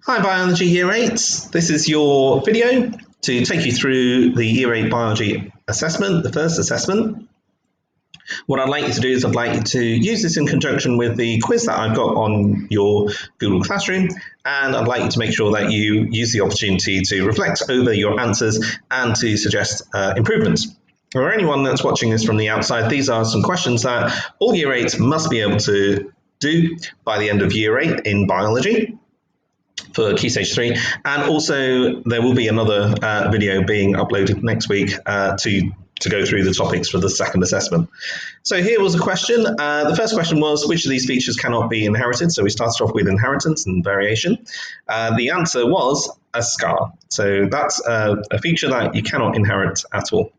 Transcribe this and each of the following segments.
Hi Biology Year 8, this is your video to take you through the Year 8 Biology assessment, the first assessment. What I'd like you to do is I'd like you to use this in conjunction with the quiz that I've got on your Google Classroom, and I'd like you to make sure that you use the opportunity to reflect over your answers and to suggest improvements. For anyone that's watching this from the outside, these are some questions that all Year 8 must be able to do by the end of Year 8 in biology for Key Stage 3, and also there will be another video being uploaded next week to go through the topics for the second assessment. So here was a question. The first question was, which of these features cannot be inherited? So we started off with inheritance and variation. The answer was a scar. So that's a feature that you cannot inherit at all.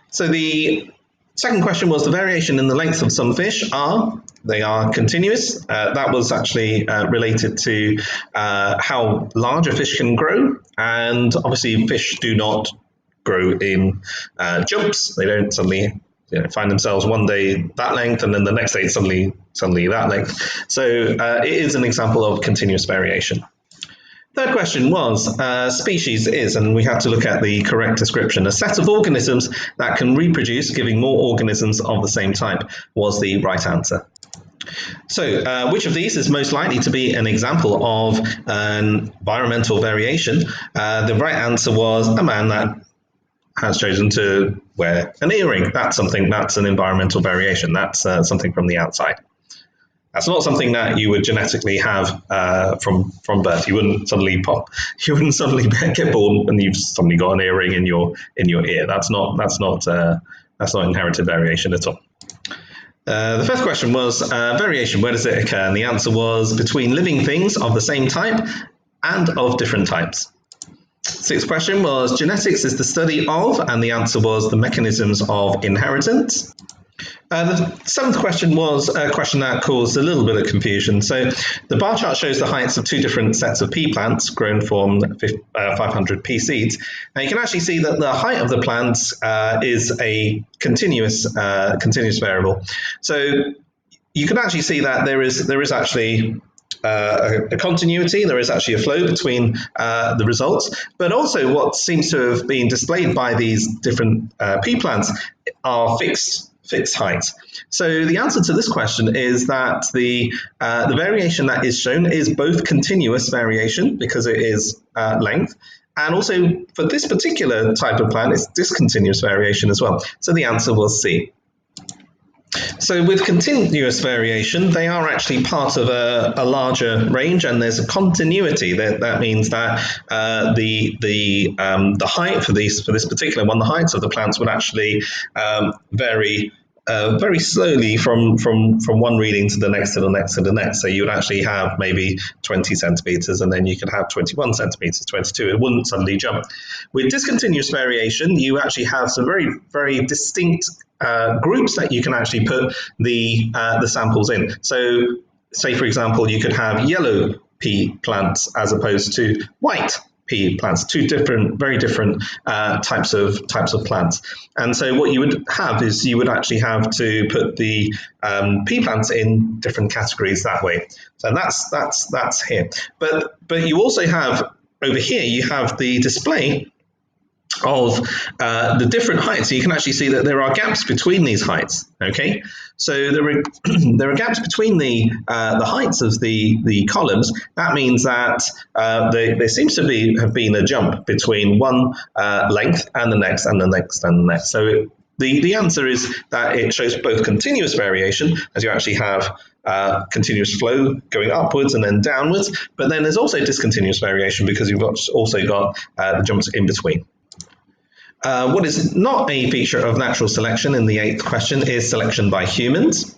So the second question was the variation in the length of some fish they are continuous. That was actually related to how large a fish can grow, and obviously fish do not grow in jumps. They don't suddenly find themselves one day that length and then the next day suddenly that length. So it is an example of continuous variation. Third question was, species is, and we have to look at the correct description, a set of organisms that can reproduce, giving more organisms of the same type, was the right answer. So, which of these is most likely to be an example of an environmental variation? The right answer was a man that has chosen to wear an earring. That's an environmental variation. That's something from the outside. That's not something that you would genetically have from birth. You wouldn't suddenly get born and you've suddenly got an earring in your ear. That's not inherited variation at all. The first question was variation. Where does it occur? And the answer was between living things of the same type and of different types. Sixth question was genetics is the study of, and the answer was the mechanisms of inheritance. The seventh question was a question that caused a little bit of confusion. So the bar chart shows the heights of two different sets of pea plants grown from 500 pea seeds. Now you can actually see that the height of the plants is a continuous variable. So you can actually see that there is actually a continuity, there is actually a flow between the results, but also what seems to have been displayed by these different pea plants are fixed heights. So the answer to this question is that the variation that is shown is both continuous variation because it is length, and also for this particular type of plant it's discontinuous variation as well. So the answer was C. So with continuous variation, they are actually part of a larger range, and there's a continuity. That means that the height for this particular one, the heights of the plants would actually vary very slowly from one reading to the next to the next to the next. So you would actually have maybe 20 centimeters, and then you could have 21 centimeters, 22. It wouldn't suddenly jump. With discontinuous variation, you actually have some very, very distinct groups that you can actually put the samples in. So, say for example, you could have yellow pea plants as opposed to white pea plants, two very different types of plants. And so what you would have is you would actually have to put the pea plants in different categories that way. So that's here. But you also have over here, you have the display of the different heights. So you can actually see that there are gaps between these heights. Okay, so there are gaps between the heights of the columns. That means that there seems to have been a jump between one length and the next and the next and the next. So the answer is that it shows both continuous variation, as you actually have continuous flow going upwards and then downwards, but then there's also discontinuous variation because you've also got the jumps in between. What is not a feature of natural selection in the eighth question is selection by humans.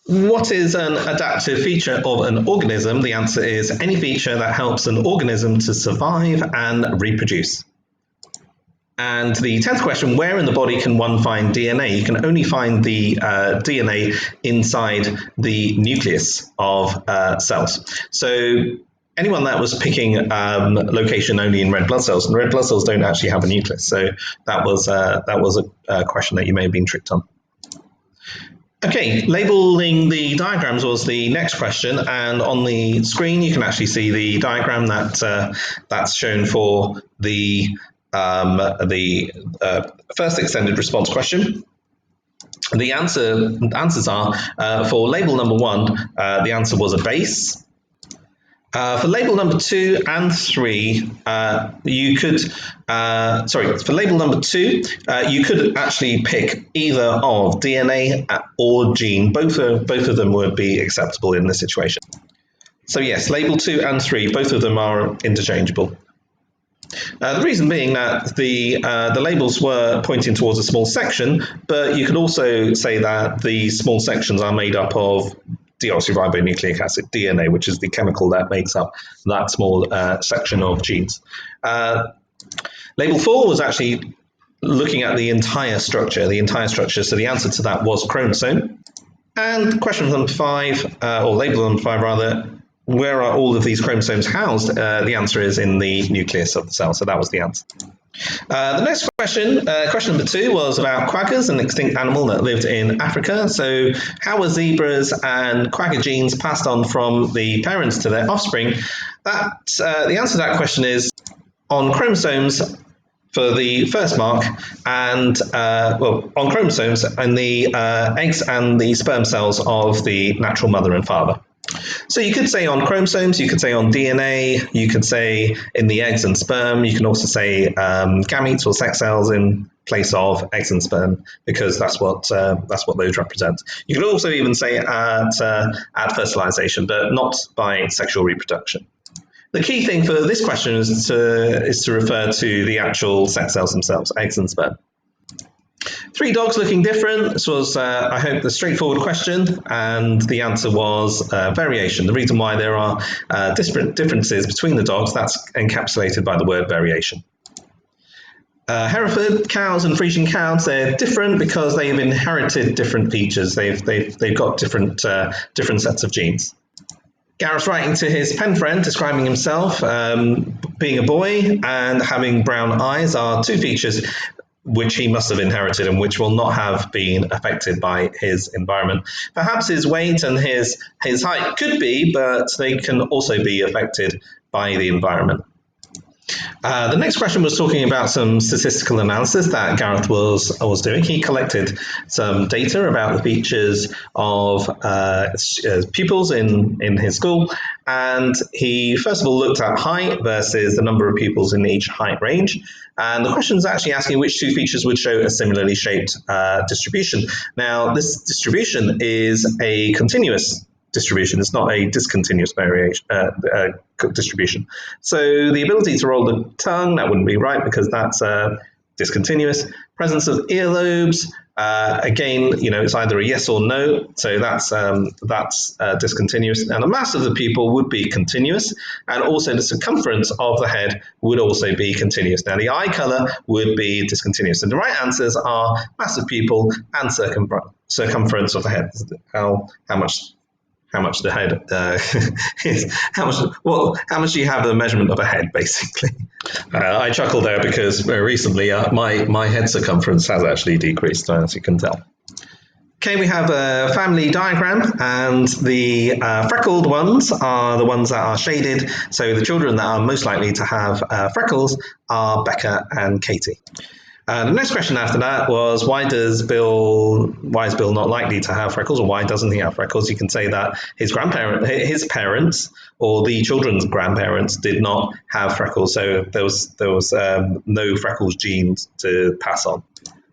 What is an adaptive feature of an organism? The answer is any feature that helps an organism to survive and reproduce. And the 10th question, where in the body can one find DNA? You can only find the DNA inside the nucleus of cells. So anyone that was picking location only in red blood cells, and red blood cells don't actually have a nucleus. So that was a question that you may have been tricked on. Okay, labeling the diagrams was the next question, and on the screen you can actually see the diagram that's shown for the first extended response question. The answers are for label number 1, the answer was a base. For label number 2 and 3, for label number 2, you could actually pick either of DNA or gene. Both of them would be acceptable in this situation. So yes, label 2 and 3, both of them are interchangeable. The reason being that the labels were pointing towards a small section, but you could also say that the small sections are made up of deoxyribonucleic acid, DNA, which is the chemical that makes up that small section of genes. Label 4 was actually looking at the entire structure, so the answer to that was chromosome. And question number 5, or label number 5 rather, where are all of these chromosomes housed? The answer is in the nucleus of the cell, so that was the answer. The next question, question number 2, was about quaggas, an extinct animal that lived in Africa. So how were zebras and quagga genes passed on from the parents to their offspring? The answer to that question is on chromosomes for the first mark, and on chromosomes and the eggs and the sperm cells of the natural mother and father. So you could say on chromosomes, you could say on DNA, you could say in the eggs and sperm, you can also say gametes or sex cells in place of eggs and sperm, because that's what those represent. You could also even say at fertilization, but not by sexual reproduction. The key thing for this question is to refer to the actual sex cells themselves, eggs and sperm. 3 dogs looking different. This was, I hope, the straightforward question, and the answer was variation. The reason why there are differences between the dogs, that's encapsulated by the word variation. Hereford cows and Frisian cows, they're different because they've inherited different features. They've got different sets of genes. Gareth's writing to his pen friend, describing himself. Being a boy and having brown eyes are 2 features which he must have inherited and which will not have been affected by his environment. Perhaps his weight and his height could be, but they can also be affected by the environment. The next question was talking about some statistical analysis that Gareth was doing. He collected some data about the features of pupils in his school, and he first of all looked at height versus the number of pupils in each height range. And the question is actually asking which 2 features would show a similarly shaped distribution. Now, this distribution is a continuous distribution. It's not a discontinuous distribution. So the ability to roll the tongue, that wouldn't be right because that's discontinuous. Presence of earlobes, again, it's either a yes or no, so that's discontinuous. And the mass of the pupil would be continuous, and also the circumference of the head would also be continuous. Now the eye color would be discontinuous. And the right answers are mass of pupil and circumference of the head. How much the head is, how much do you have the measurement of a head, basically. I chuckle there because very recently my head circumference has actually decreased, as you can tell. Okay, we have a family diagram, and the freckled ones are the ones that are shaded. So the children that are most likely to have freckles are Becca and Katie. The next question after that was why is Bill not likely to have freckles, or why doesn't he have freckles? You can say that his parents, or the children's grandparents did not have freckles, so there was no freckles genes to pass on.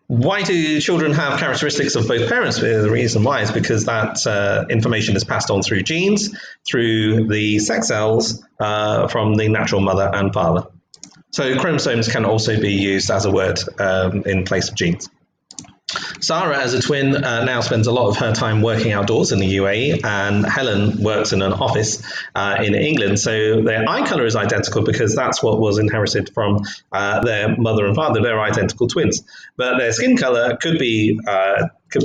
Why do children have characteristics of both parents? The reason why is because that information is passed on through genes, through the sex cells from the natural mother and father. So chromosomes can also be used as a word in place of genes. Sarah, as a twin, now spends a lot of her time working outdoors in the UAE, and Helen works in an office in England. So their eye color is identical because that's what was inherited from their mother and father. They're identical twins. But their skin color could be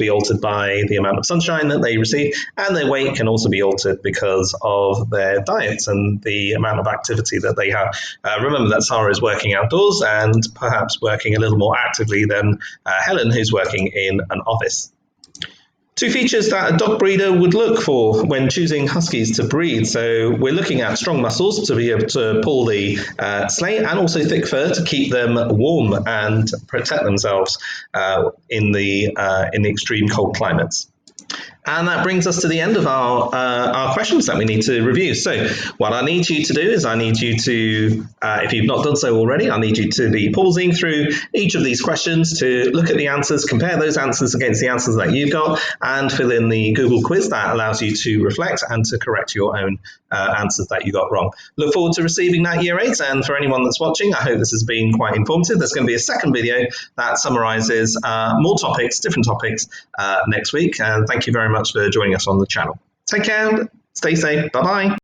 altered by the amount of sunshine that they receive, and their weight can also be altered because of their diets and the amount of activity that they have. Remember that Sarah is working outdoors and perhaps working a little more actively than Helen, who's working in an office. Two features that a dog breeder would look for when choosing Huskies to breed. So we're looking at strong muscles to be able to pull the sleigh, and also thick fur to keep them warm and protect themselves in the extreme cold climates. And that brings us to the end of our questions that we need to review. So what I need you to do is I need you to, if you've not done so already, I need you to be pausing through each of these questions to look at the answers, compare those answers against the answers that you've got, and fill in the Google quiz that allows you to reflect and to correct your own answers that you got wrong. Look forward to receiving that Year 8, and for anyone that's watching, I hope this has been quite informative. There's going to be a second video that summarises more topics, different topics, next week, and thank you very much for joining us on the channel. Take care, stay safe, bye-bye.